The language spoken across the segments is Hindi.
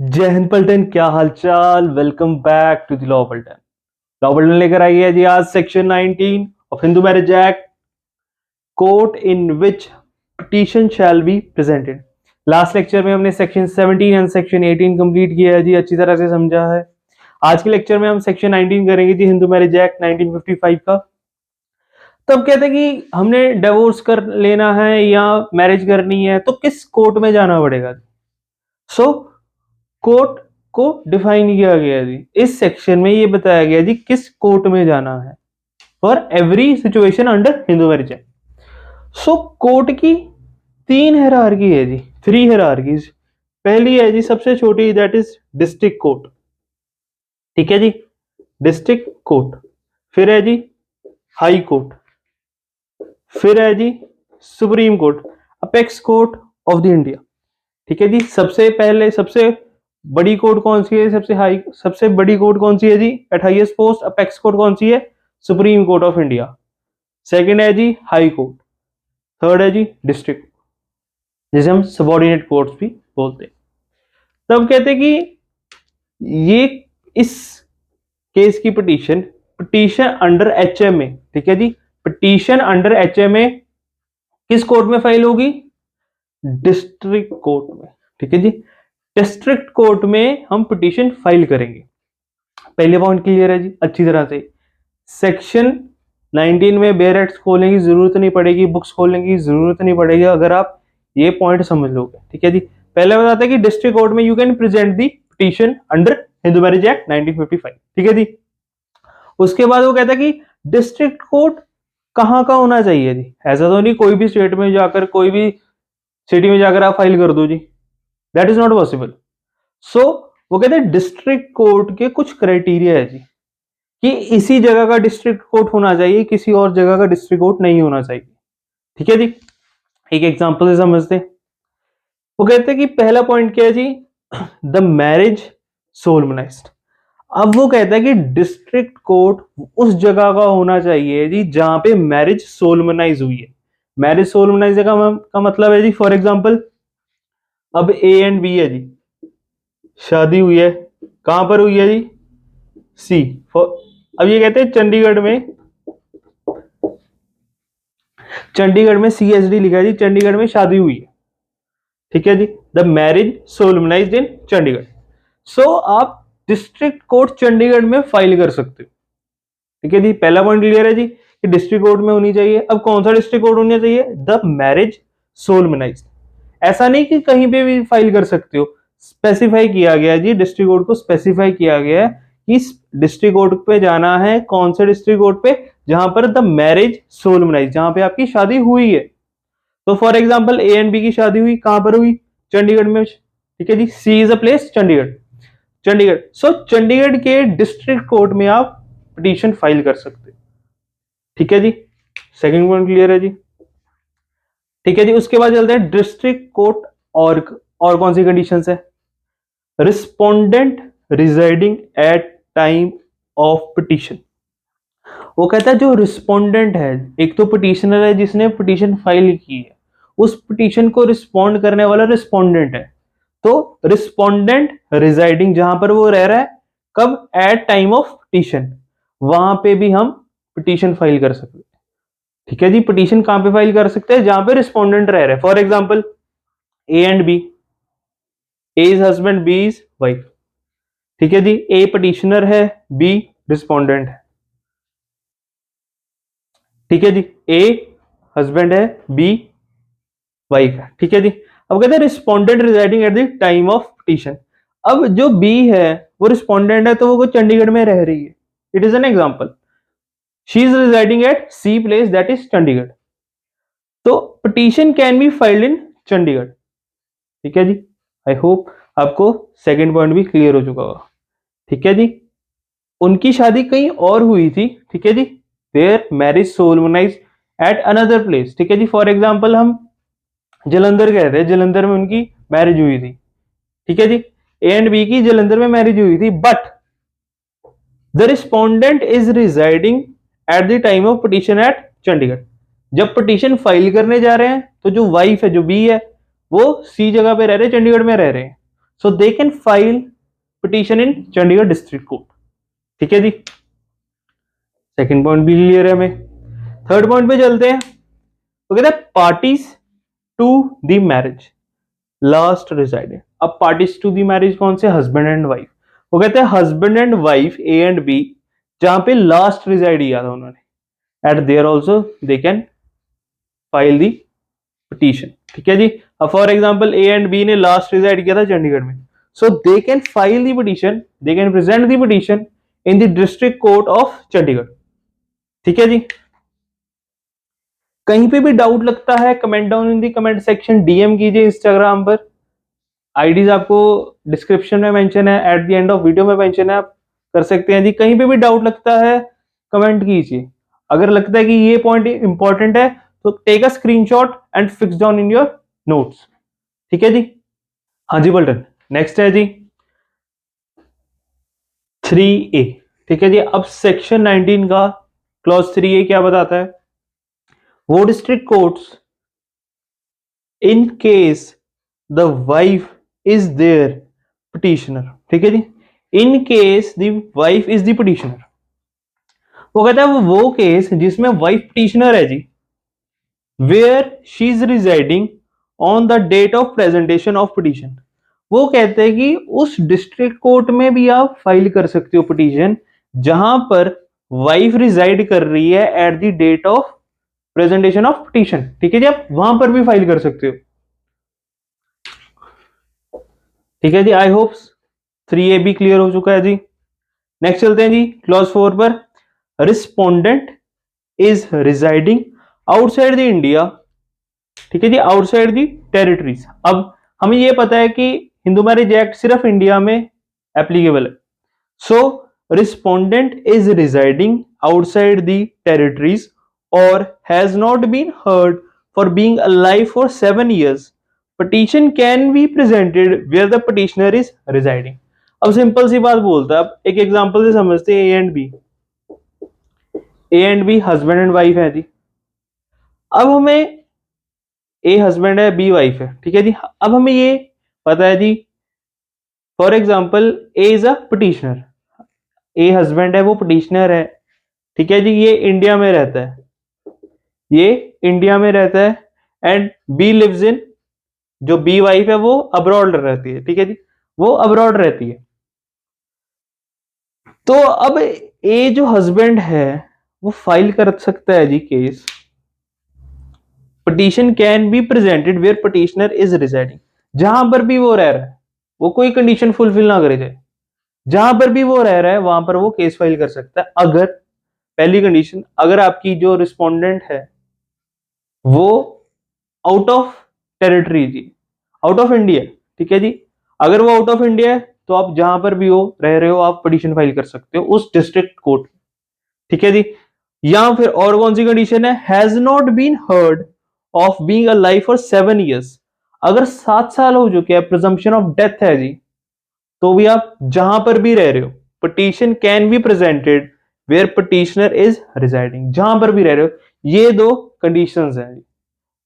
जय हिंद पलटन, क्या हालचाल। Welcome back to the law पलटन। लॉ पलटन लेकर आई है जी आज section 19 of Hindu marriage act, court in which petition shall be presented. Last lecture में हमने सेक्शन 17 एंड सेक्शन 18 कंप्लीट किया है जी, अच्छी तरह से समझा है। आज के लेक्चर में हम सेक्शन 19 करेंगे जी, हिंदू मैरिज एक्ट 1955 का। तब कहते हैं कि हमने डिवोर्स कर लेना है या मैरिज करनी है तो किस कोर्ट में जाना पड़ेगा। सो कोर्ट को डिफाइन किया गया जी, इस सेक्शन में ये बताया गया जी किस कोर्ट में जाना है for every situation under Hindu marriage act. So court की तीन हायरार्की है जी, थ्री हायरार्कीज। पहली है जी सबसे छोटी, दैट इज डिस्ट्रिक्ट कोर्ट। ठीक है जी, डिस्ट्रिक्ट कोर्ट। फिर है जी हाई कोर्ट। फिर है जी supreme court, apex court of the India. ठीक है जी, सबसे पहले सबसे बड़ी कोर्ट कौन सी है, सबसे बड़ी कोर्ट कौन सी है जी, at highest post. Apex court कौन सी है, supreme court of India. Second है जी हाई कोर्ट। थर्ड है जी डिस्ट्रिक्ट, जिसे हम सबऑर्डिनेट कोर्ट्स भी बोलते हैं। तब कहते हैं कि ये इस केस की पिटीशन अंडर एचएमए, ठीक है जी, पिटीशन अंडर एचएमए किस कोर्ट में फाइल होगी, डिस्ट्रिक्ट कोर्ट में। ठीक है जी, डिस्ट्रिक्ट कोर्ट में हम पिटीशन फाइल करेंगे। पहले पॉइंट क्लियर है जी अच्छी तरह से। सेक्शन 19 में बेयर एक्ट्स खोलने की जरूरत नहीं पड़ेगी, बुक्स खोलने की जरूरत नहीं पड़ेगी अगर आप ये पॉइंट समझ लोगे। ठीक है जी, पहले बताते हैं कि डिस्ट्रिक्ट कोर्ट में you can present the petition under Hindu marriage act 1955। ठीक है जी, उसके बाद वो कहता है कि डिस्ट्रिक्ट कोर्ट कहाँ का होना चाहिए जी। ऐसा तो नहीं कोई भी स्टेट में जाकर, कोई भी सिटी में जाकर आप फाइल कर दो जी, दैट इज नॉट पॉसिबल। सो वो कहते हैं डिस्ट्रिक्ट कोर्ट के कुछ क्राइटेरिया है जी, कि इसी जगह का डिस्ट्रिक्ट कोर्ट होना चाहिए, किसी और जगह का डिस्ट्रिक्ट कोर्ट नहीं होना चाहिए। ठीक है जी, एक एग्जांपल से समझते हैं। वो कहते हैं कि पहला पॉइंट क्या है जी, द मैरिज सोलमनाइज्ड। अब वो कहता है कि डिस्ट्रिक्ट कोर्ट उस जगह का होना चाहिए जी जहां पे मैरिज सोलमनाइज हुई है। मैरिज सोलमनाइज का मतलब है जी, फॉर एग्जांपल अब ए एंड बी है जी, शादी हुई है, कहां पर हुई है जी, सी। अब ये कहते हैं चंडीगढ़ में सीएसडी लिखा है जी, चंडीगढ़ में शादी हुई है। ठीक है जी, द मैरिज सोलमनाइज्ड इन चंडीगढ़। सो आप डिस्ट्रिक्ट कोर्ट चंडीगढ़ में फाइल कर सकते हो। ठीक है जी, पहला पॉइंट क्लियर है जी कि डिस्ट्रिक्ट कोर्ट में होनी चाहिए। अब कौन सा डिस्ट्रिक्ट कोर्ट होना चाहिए, द मैरिज सोलमनाइज्ड। ऐसा नहीं कि कहीं पे भी फाइल कर सकते हो, स्पेसिफाई किया गया जी, डिस्ट्रिक्ट कोर्ट को स्पेसिफाई किया गया है कि डिस्ट्रिक्ट कोर्ट पे जाना है। कौन से डिस्ट्रिक्ट कोर्ट पे, जहां पर द मैरिज सोलमनाइज, जहां पे आपकी शादी हुई है। तो for example A and B की शादी हुई, कहां पर हुई, चंडीगढ़ में। ठीक है जी, C is a place, Chandigarh. Chandigarh, so Chandigarh के डिस्ट्रिक्ट कोर्ट में आप पिटीशन फाइल कर सकते हो। ठीक है जी, सेकंड पॉइंट क्लियर है जी। ठीक है जी, उसके बाद चलते हैं डिस्ट्रिक्ट कोर्ट। और कौन सी कंडीशंस है, respondent residing at time of petition. वो कहता है जो रिस्पोंडेंट है, एक तो पिटीशनर है जिसने पिटीशन फाइल की है, उस पिटीशन को रिस्पोंड करने वाला रिस्पोंडेंट है। तो रिस्पोंडेंट रिजाइडिंग, जहां पर वो रह रहा है, कब, एट टाइम ऑफ पिटीशन, वहां पे भी हम पिटीशन फाइल कर सकते हैं। ठीक है जी, पिटीशन कहां पे फाइल कर सकते हैं, जहां पे रिस्पोंडेंट रह रहे हैं। For example A and B, A is husband, B is wife. ठीक है जी, ए पिटीशनर है, बी रिस्पोंडेंट है। ठीक है जी, ए हस्बैंड है, बी वाइफ है। ठीक है जी, अब कहते हैं respondent residing at the time of petition. अब जो बी है वो रिस्पोंडेंट है, तो वो चंडीगढ़ में रह रही है। It is an example, she is residing at C place, that is Chandigarh. तो petition can be filed in Chandigarh. ठीक है जी, आई होप आपको सेकंड पॉइंट भी क्लियर हो चुका होगा। ठीक है जी, उनकी शादी कहीं और हुई थी। ठीक है जी, their marriage solemnize at another place. ठीक है जी, फॉर एग्जांपल हम जलंधर गए थे, जलंधर में उनकी मैरिज हुई थी। ठीक है जी, ए एंड बी की जलंधर में मैरिज हुई थी, but the respondent is residing at the time of petition at Chandigarh. जब पिटीशन फाइल करने जा रहे हैं तो जो वाइफ है, जो बी है, वो सी जगह पे रह रहे हैं, चंडीगढ़ में रह रहे हैं। So they can file petition in Chandigarh district court. ठीक है जी, सेकंड पॉइंट भी क्लियर है हमें। थर्ड पॉइंट पे चलते हैं। तो कहते हैं parties to the marriage last resided. अब पार्टीज टू द मैरिज कौन से? Husband and wife. वो कहते हैं husband and wife A and B, जहां पे लास्ट रिजाइड किया था उन्होंने, at there also they can file the petition. ठीक है जी, अब for example A and B ने लास्ट रिजाइड किया था चंडीगढ़ में, so they can file the petition, they can present the petition in the district court of Chandigarh. ठीक है जी, कहीं पे भी डाउट लगता है कमेंट डाउन इन दी कमेंट सेक्शन, डीएम कीजिए इंस्टाग्राम पर, आईडीज आपको डिस्क्रिप्शन में मेंशन है, at the end of video में मेंशन है, आप कर सकते हैं जी। कहीं पे भी डाउट लगता है कमेंट कीजिए। अगर लगता है कि ये पॉइंट इंपॉर्टेंट है तो take a screenshot and fix down in your notes. ठीक है जी, हाँ जी बल्टन। नेक्स्ट है जी 3A। ठीक है जी, अब सेक्शन 19 का क्लॉज 3A क्या बताता है? वो district courts in case the wife is their petitioner. ठीक है जी, in case the wife is the petitioner. वो कहता है वो केस जिसमें वाइफ पिटिशनर है जी, where she is residing on the date of presentation of petition. वो कहते हैं कि उस डिस्ट्रिक्ट कोर्ट में भी आप फाइल कर सकते हो पिटीशन जहां पर वाइफ रिजाइड कर रही है at the date of presentation of petition. ठीक है जी, आप वहां पर भी फाइल कर सकते हो। ठीक है जी, आई होप 3A भी क्लियर हो चुका है जी। नेक्स्ट चलते हैं जी क्लॉज 4 पर। Respondent is residing outside the India. ठीक है जी, आउटसाइड दी टेरिटरीज। अब हमें यह पता है कि हिंदू मैरिज एक्ट सिर्फ इंडिया में एप्लीकेबल है। So respondent is residing outside the territories और has not been heard for being alive for 7 years, petition can be presented where the petitioner is residing. अब सिंपल सी बात बोलता है, अब एक एग्जांपल से समझते हैं। A and B, A and B husband and wife है जी। अब हमें ए हस्बैंड है, बी वाइफ है। ठीक है जी, अब हमें ये पता है जी, for example A is a petitioner, A husband है वो पिटिशनर है। ठीक है जी, ये इंडिया में रहता है, ये इंडिया में रहता है एंड बी लिव्स इन, जो बी वाइफ है वो अब्रॉड रहती है। ठीक है जी, वो अब्रॉड रहती है। तो अब ए जो हस्बैंड है वो फाइल कर सकता है जी case, petition can be presented where petitioner is residing. जहां पर भी वो रह रहा है, वो कोई कंडीशन फुलफिल ना करे जाए, जहां पर भी वो रह रहा है वहां पर वो केस फाइल कर सकता है। अगर पहली कंडीशन, अगर आपकी जो रिस्पोंडेंट है वो आउट ऑफ टेरिटरी जी, आउट ऑफ इंडिया। ठीक है जी, अगर वो आउट ऑफ इंडिया है तो आप जहां पर भी हो रह रहे हो आप पिटीशन फाइल कर सकते हो उस डिस्ट्रिक्ट कोर्ट। ठीक है जी, या फिर और कौन सी कंडीशन है? Has not been heard of being alive for 7 years। अगर 7 साल हो चुके हैं, प्रिजम्पशन ऑफ डेथ है जी, तो भी आप जहां पर भी रह रहे हो petition can be presented where petitioner is residing. जहां पर भी रह रहे हो, ये दो कंडीशंस हैं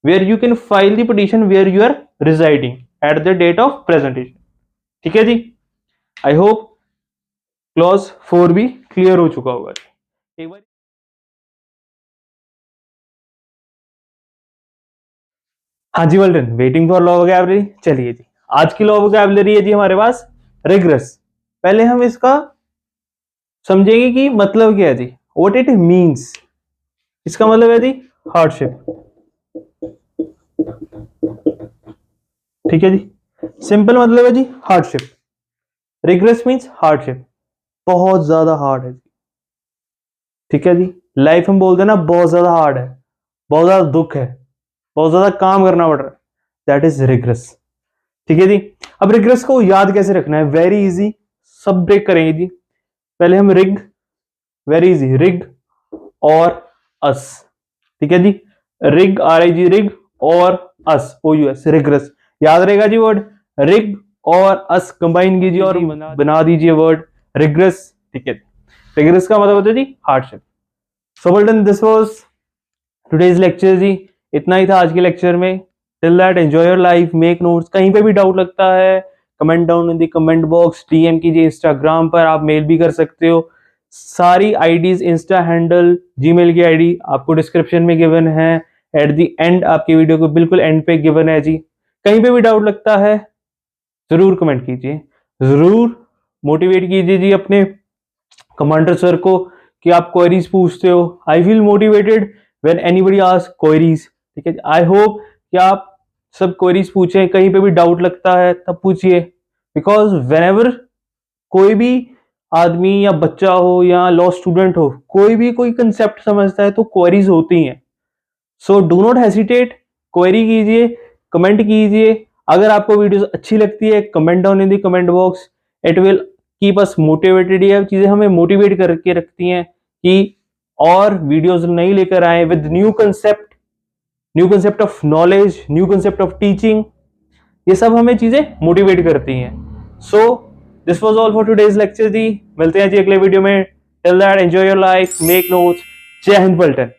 where you can file the petition where you are residing at the date of presentation. ठीक है जी, आई होप क्लॉज 4 भी क्लियर हो चुका होगा। एक बार हाँ जी वर्ल्डन, वेटिंग फॉर लॉ वोकैबुलरी। चलिए जी, आज की लॉ वोकैबुलरी है जी हमारे पास रिग्रेस। पहले हम इसका समझेंगे कि मतलब क्या है जी, व्हाट इट मींस। इसका मतलब है जी हार्डशिप। ठीक है जी, सिंपल मतलब है जी हार्डशिप। रिग्रेस मींस हार्डशिप, बहुत ज्यादा हार्ड है। ठीक है जी, लाइफ में बोलते हैं ना बहुत ज्यादा हार्ड है, बहुत ज्यादा दुख है, बहुत ज्यादा काम करना पड़ रहा है, दैट इज रिग्रेस। ठीक है जी, अब रिग्रेस को याद कैसे रखना है? वेरी इजी, सब ब्रेक करेंगे जी। पहले हम रिग, वेरी इजी, रिग और अस। ठीक है जी, rig R I G, rigorous O U S, rigorous. याद रहेगा जी वर्ड, रिग और अस कंबाइन कीजिए और बना दीजिए वर्ड रिग्रेस। ठीक है, रिग्रेस का मतलब होता है जी hardship. So well done, this was today's lecture जी। इतना ही था आज के लेक्चर में। Till that enjoy your life, make notes. कहीं पे भी डाउट लगता है comment down in the comment box, DM कीजिए, इंस्टाग्राम पर आप मेल भी कर सकते हो। सारी आईडीज, इंस्टा हैंडल, जीमेल की आईडी आपको डिस्क्रिप्शन में गिवन है, एट द एंड आपकी वीडियो को बिल्कुल एंड पे गिवन है जी। कहीं पे भी डाउट लगता है जरूर कमेंट कीजिए, जरूर मोटिवेट कीजिए जी अपने कमांडर सर को कि आप क्वेरीज पूछते हो। I feel motivated when anybody ask queries, ठीक है। आई होप कि आप सब क्वेरीज पूछें, कहीं पे भी डाउट लगता है तब पूछिए, बिकॉज व्हेनेवर कोई भी आदमी या बच्चा हो या लॉ स्टूडेंट हो, कोई भी कोई कंसेप्ट समझता है तो क्वेरीज होती हैं। So do not hesitate, query कीजिए, कमेंट कीजिए। अगर आपको वीडियोस अच्छी लगती है, comment down in the comment box, it will keep us motivated. ये चीजें हमें मोटिवेट करके रखती हैं कि और वीडियोस नई लेकर आए with new concept of knowledge, new concept of teaching. ये सब हमें चीजें मोटिवेट करती हैं। So this was all for today's lecture जी। मिलते हैं जी अगले वीडियो में। Till that enjoy your life, make notes. जय हिंद पलटन।